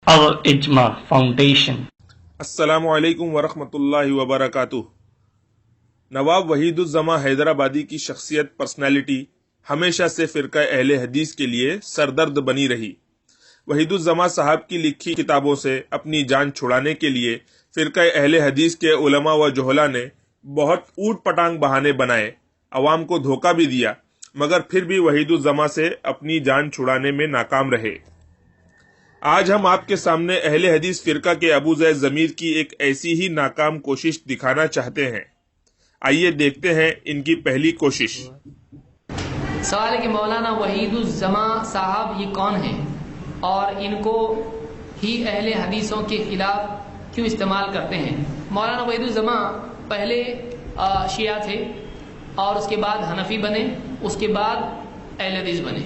الاجماع foundation. السلام علیکم ورحمۃ اللہ وبرکاتہ۔ نواب وحید الزماں حیدرآبادی کی شخصیت پرسنالٹی ہمیشہ سے فرقہ اہل حدیث کے لیے سردرد بنی رہی۔ وحید الزماں صاحب کی لکھی کتابوں سے اپنی جان چھڑانے کے لیے فرقہ اہل حدیث کے علماء و جہلا نے بہت اوٹ پٹانگ بہانے بنائے، عوام کو دھوکہ بھی دیا، مگر پھر بھی وحید الزماں سے اپنی جان چھڑانے میں ناکام رہے۔ آج ہم آپ کے سامنے اہل حدیث فرقہ کے ابو زید ضمیر کی ایک ایسی ہی ناکام کوشش دکھانا چاہتے ہیں۔ آئیے دیکھتے ہیں ان کی پہلی کوشش۔ سوال ہے کہ مولانا وحید الزماں صاحب یہ کون ہیں اور ان کو ہی اہل حدیثوں کے خلاف کیوں استعمال کرتے ہیں؟ مولانا وحید الزماں پہلے شیعہ تھے اور اس کے بعد حنفی بنے، اس کے بعد اہل حدیث بنے،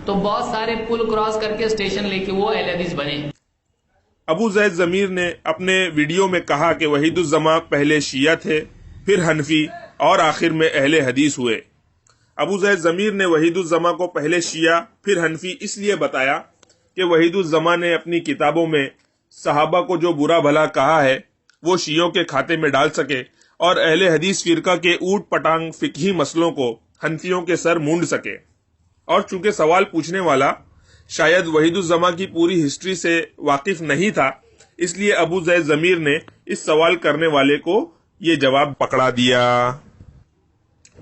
تو بہت سارے پل کراس کر کے اسٹیشن لے کے وہ اہل حدیث بنے۔ ابو زید ضمیر نے اپنے ویڈیو میں کہا کہ وحید الزماں پہلے شیعہ تھے، پھر حنفی اور آخر میں اہل حدیث ہوئے۔ ابو زید ضمیر نے وحید الزماں کو پہلے شیعہ پھر حنفی اس لیے بتایا کہ وحید الزماں نے اپنی کتابوں میں صحابہ کو جو برا بھلا کہا ہے وہ شیعوں کے کھاتے میں ڈال سکے اور اہل حدیث فرقہ کے اوٹ پٹانگ فقہی مسئلوں کو حنفیوں کے سر مونڈ سکے۔ اور چونکہ سوال پوچھنے والا شاید وحید الزماں کی پوری ہسٹری سے واقف نہیں تھا، اس لیے ابو زید ضمیر نے اس سوال کرنے والے کو یہ جواب پکڑا دیا۔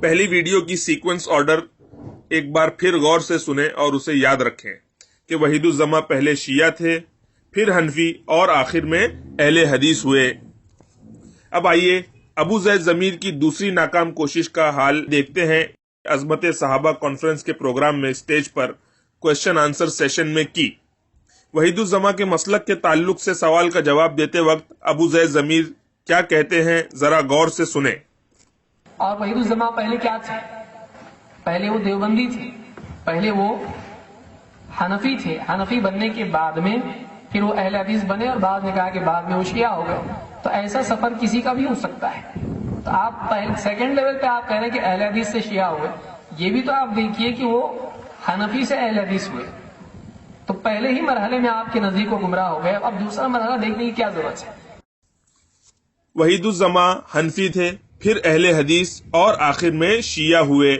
پہلی ویڈیو کی سیکوینس آرڈر ایک بار پھر غور سے سنیں اور اسے یاد رکھیں کہ وحید الزماں پہلے شیعہ تھے، پھر حنفی اور آخر میں اہل حدیث ہوئے۔ اب آئیے ابو زید ضمیر کی دوسری ناکام کوشش کا حال دیکھتے ہیں۔ عظمت صحابہ کانفرنس کے پروگرام میں اسٹیج پر کوشچن آنسر سیشن میں کی وحید الزماں کے مسلک کے تعلق سے سوال کا جواب دیتے وقت ابو زید ضمیر کیا کہتے ہیں، ذرا غور سے سنیں۔ اور وحید الزماں پہلے کیا تھے؟ پہلے وہ دیوبندی تھے، پہلے وہ حنفی تھے، حنفی بننے کے بعد میں پھر وہ اہل حدیث بنے اور بعد نے کہا کہ بعد میں وہ شیعہ ہو گئے۔ تو ایسا سفر کسی کا بھی ہو سکتا ہے۔ تو آپ سیکنڈ لیول پہ آپ کہہ رہے ہیں کہ اہل حدیث سے شیعہ ہوئے، یہ بھی تو آپ دیکھیے کہ وہ حنفی سے اہل حدیث ہوئے، تو پہلے ہی مرحلے میں آپ کے نزدیک کو گمراہ ہو گئے، اب دوسرا مرحلہ دیکھنے کی کیا ضرورت ہے؟ وحید الزماں حنفی تھے، پھر اہل حدیث اور آخر میں شیعہ ہوئے۔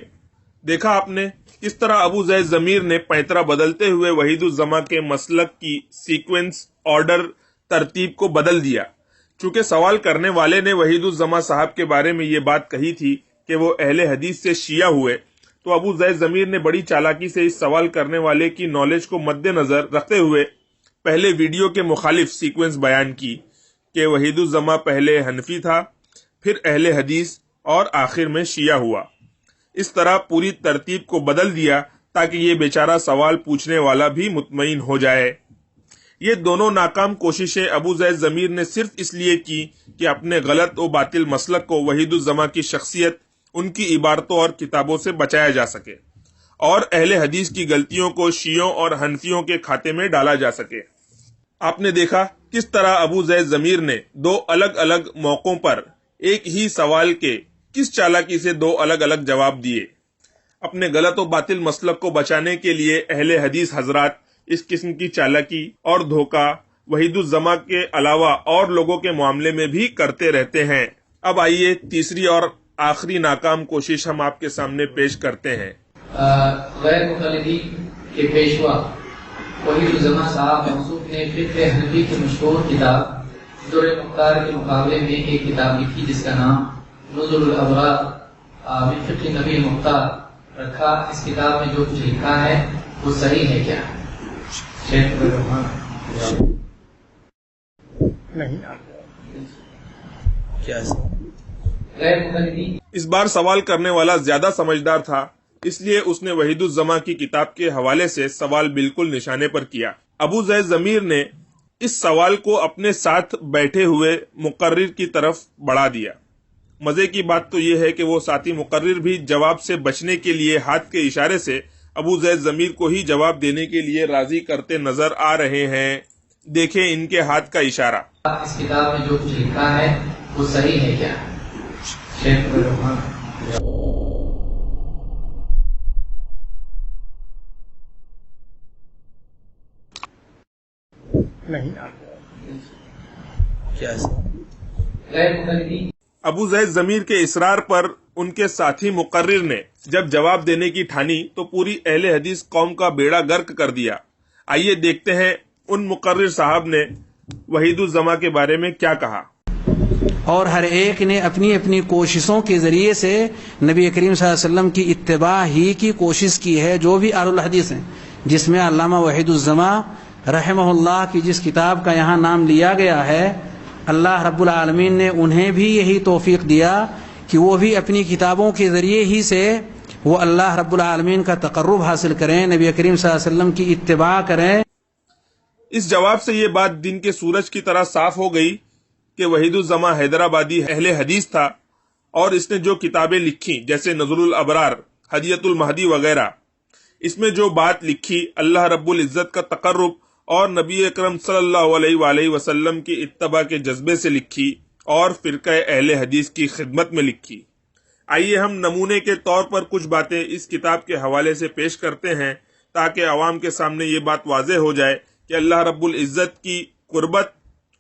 دیکھا آپ نے کس طرح ابو زید ضمیر نے پینترا بدلتے ہوئے وحید الزماں کے مسلک کی سیکوینس آرڈر ترتیب کو بدل دیا۔ چونکہ سوال کرنے والے نے وحید الزماں صاحب کے بارے میں یہ بات کہی تھی کہ وہ اہل حدیث سے شیعہ ہوئے، تو ابو زید ضمیر نے بڑی چالاکی سے اس سوال کرنے والے کی نالج کو مد نظر رکھتے ہوئے پہلے ویڈیو کے مخالف سیکوینس بیان کی کہ وحید الزماں پہلے حنفی تھا، پھر اہل حدیث اور آخر میں شیعہ ہوا۔ اس طرح پوری ترتیب کو بدل دیا تاکہ یہ بیچارہ سوال پوچھنے والا بھی مطمئن ہو جائے۔ یہ دونوں ناکام کوششیں ابو زید ضمیر نے صرف اس لیے کی کہ اپنے غلط و باطل مسلک کو وحید الزماں کی شخصیت، ان کی عبارتوں اور کتابوں سے بچایا جا سکے اور اہل حدیث کی غلطیوں کو شیعوں اور حنفیوں کے کھاتے میں ڈالا جا سکے۔ آپ نے دیکھا کس طرح ابو زید ضمیر نے دو الگ الگ موقعوں پر ایک ہی سوال کے کس چالاکی سے دو الگ الگ جواب دیے۔ اپنے غلط و باطل مسلک کو بچانے کے لیے اہل حدیث حضرات اس قسم کی چالاکی اور دھوکہ وحید الزماں کے علاوہ اور لوگوں کے معاملے میں بھی کرتے رہتے ہیں۔ اب آئیے تیسری اور آخری ناکام کوشش ہم آپ کے سامنے پیش کرتے ہیں۔ غیر مقلدین کے پیشوا وحید الزماں صاحب موصوف نے فقہ حنفی کی مشہور کتاب در مختار کے مقابلے میں ایک کتاب لکھی جس کا نام نزل الابرار من فقہ نبی مختار رکھا۔ اس کتاب میں جو کچھ لکھا ہے وہ صحیح ہے کیا؟ اس بار سوال کرنے والا زیادہ سمجھدار تھا، اس لیے اس نے وحید الزماں کی کتاب کے حوالے سے سوال بالکل نشانے پر کیا۔ ابو زید ضمیر نے اس سوال کو اپنے ساتھ بیٹھے ہوئے مقرر کی طرف بڑھا دیا۔ مزے کی بات تو یہ ہے کہ وہ ساتھی مقرر بھی جواب سے بچنے کے لیے ہاتھ کے اشارے سے ابو زید ضمیر کو ہی جواب دینے کے لیے راضی کرتے نظر آ رہے ہیں۔ دیکھیں ان کے ہاتھ کا اشارہ۔ اس کتاب میں جو کچھ لکھا ہے وہ صحیح ہے کیا؟ نہیں ابو زید ضمیر کے اصرار پر ان کے ساتھی مقرر نے جب جواب دینے کی ٹھانی تو پوری اہل حدیث قوم کا بیڑا غرق کر دیا. آئیے دیکھتے ہیں ان مقرر صاحب نے وحید الزما کے بارے میں کیا کہا. اور ہر ایک نے اپنی اپنی کوششوں کے ذریعے سے نبی کریم صلی اللہ علیہ وسلم کی اتباع ہی کی کوشش کی ہے. جو بھی اہل الحدیث ہیں، جس میں علامہ وحید الزما رحمہ اللہ کی جس کتاب کا یہاں نام لیا گیا ہے، اللہ رب العالمین نے انہیں بھی یہی توفیق دیا کہ وہ بھی اپنی کتابوں کے ذریعے ہی سے وہ اللہ رب العالمین کا تقرب حاصل کریں، نبی کریم صلی اللہ علیہ وسلم کی اتباع کریں. اس جواب سے یہ بات دن کے سورج کی طرح صاف ہو گئی کہ وحید الزما حیدرآبادی اہل حدیث تھا، اور اس نے جو کتابیں لکھی جیسے نظر الابرار، ہدیۃ المہدی وغیرہ، اس میں جو بات لکھی اللہ رب العزت کا تقرب اور نبی اکرم صلی اللہ علیہ وآلہ وسلم کی اتباع کے جذبے سے لکھی اور فرقہ اہل حدیث کی خدمت میں لکھی. آئیے ہم نمونے کے طور پر کچھ باتیں اس کتاب کے حوالے سے پیش کرتے ہیں تاکہ عوام کے سامنے یہ بات واضح ہو جائے کہ اللہ رب العزت کی قربت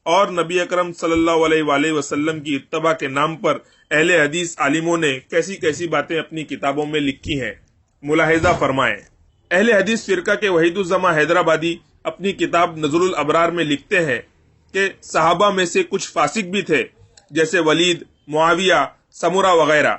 اور نبی اکرم صلی اللہ علیہ وآلہ وسلم کی اتباع کے نام پر اہل حدیث عالموں نے کیسی کیسی باتیں اپنی کتابوں میں لکھی ہیں. ملاحظہ فرمائیں. اہل حدیث فرقہ کے وحید الزما حیدرآبادی اپنی کتاب نظر الابرار میں لکھتے ہیں کہ صحابہ میں سے کچھ فاسق بھی تھے، جیسے ولید، معاویہ، سمرہ وغیرہ.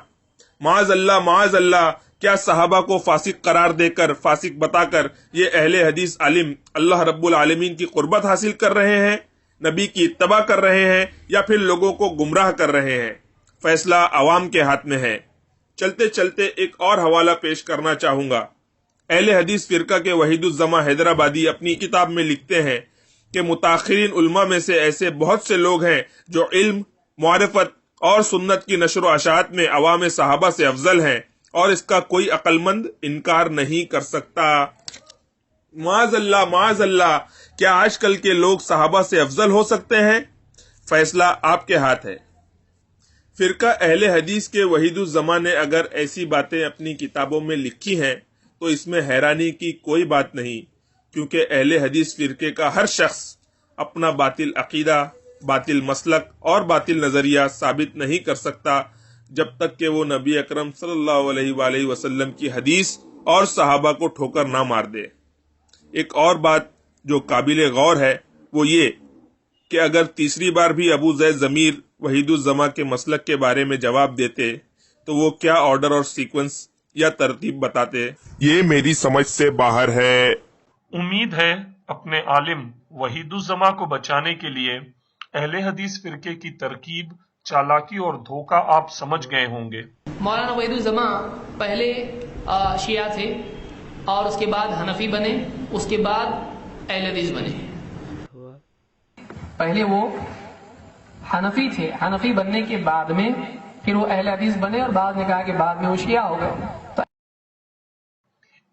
معاذ اللہ، کیا صحابہ کو فاسق قرار دے کر، فاسق بتا کر یہ اہل حدیث عالم اللہ رب العالمین کی قربت حاصل کر رہے ہیں، نبی کی اتباع کر رہے ہیں، یا پھر لوگوں کو گمراہ کر رہے ہیں؟ فیصلہ عوام کے ہاتھ میں ہے. چلتے چلتے ایک اور حوالہ پیش کرنا چاہوں گا. اہل حدیث فرقہ کے وحید الزما حیدرآبادی اپنی کتاب میں لکھتے ہیں کہ متاخرین علماء میں سے ایسے بہت سے لوگ ہیں جو علم، معرفت اور سنت کی نشر و اشاعت میں عوام صحابہ سے افضل ہیں، اور اس کا کوئی عقل مند انکار نہیں کر سکتا. معاذ اللہ، کیا آج کل کے لوگ صحابہ سے افضل ہو سکتے ہیں؟ فیصلہ آپ کے ہاتھ ہے. فرقہ اہل حدیث کے وحید الزما نے اگر ایسی باتیں اپنی کتابوں میں لکھی ہیں تو اس میں حیرانی کی کوئی بات نہیں، کیونکہ اہل حدیث فرقے کا ہر شخص اپنا باطل عقیدہ، باطل مسلک اور باطل نظریہ ثابت نہیں کر سکتا جب تک کہ وہ نبی اکرم صلی اللہ علیہ وآلہ وسلم کی حدیث اور صحابہ کو ٹھوکر نہ مار دے. ایک اور بات جو قابل غور ہے وہ یہ کہ اگر تیسری بار بھی ابو زید ضمیر وحید الزما کے مسلک کے بارے میں جواب دیتے تو وہ کیا آرڈر اور سیکوینس یا ترتیب بتاتے؟ یہ میری سمجھ سے باہر ہے. امید ہے اپنے عالم وحید الزما کو بچانے کے لیے اہل حدیث فرقے کی ترکیب، چالاکی اور دھوکہ آپ سمجھ گئے ہوں گے. مولانا وحید الزما پہلے شیعہ تھے اور اس کے بعد حنفی بنے، اس کے بعد اہل حدیث بنے. پہلے وہ حنفی تھے، حنفی بننے کے بعد میں پھر وہ اہل حدیث بنے، اور بعد نے کہا کہ بعد میں وہ شیعہ ہو گئے.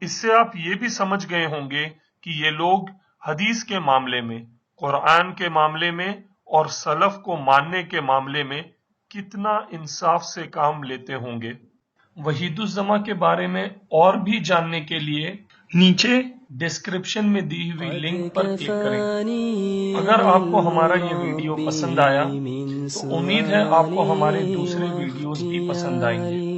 اس سے آپ یہ بھی سمجھ گئے ہوں گے کہ یہ لوگ حدیث کے معاملے میں، قرآن کے معاملے میں اور سلف کو ماننے کے معاملے میں کتنا انصاف سے کام لیتے ہوں گے. وحید الزما کے بارے میں اور بھی جاننے کے لیے نیچے ڈسکرپشن میں دی ہوئی لنک پر کلک کریں. اگر آپ کو ہمارا یہ ویڈیو پسند آیا تو امید ہے آپ کو ہمارے دوسرے ویڈیوز بھی پسند آئیں گے.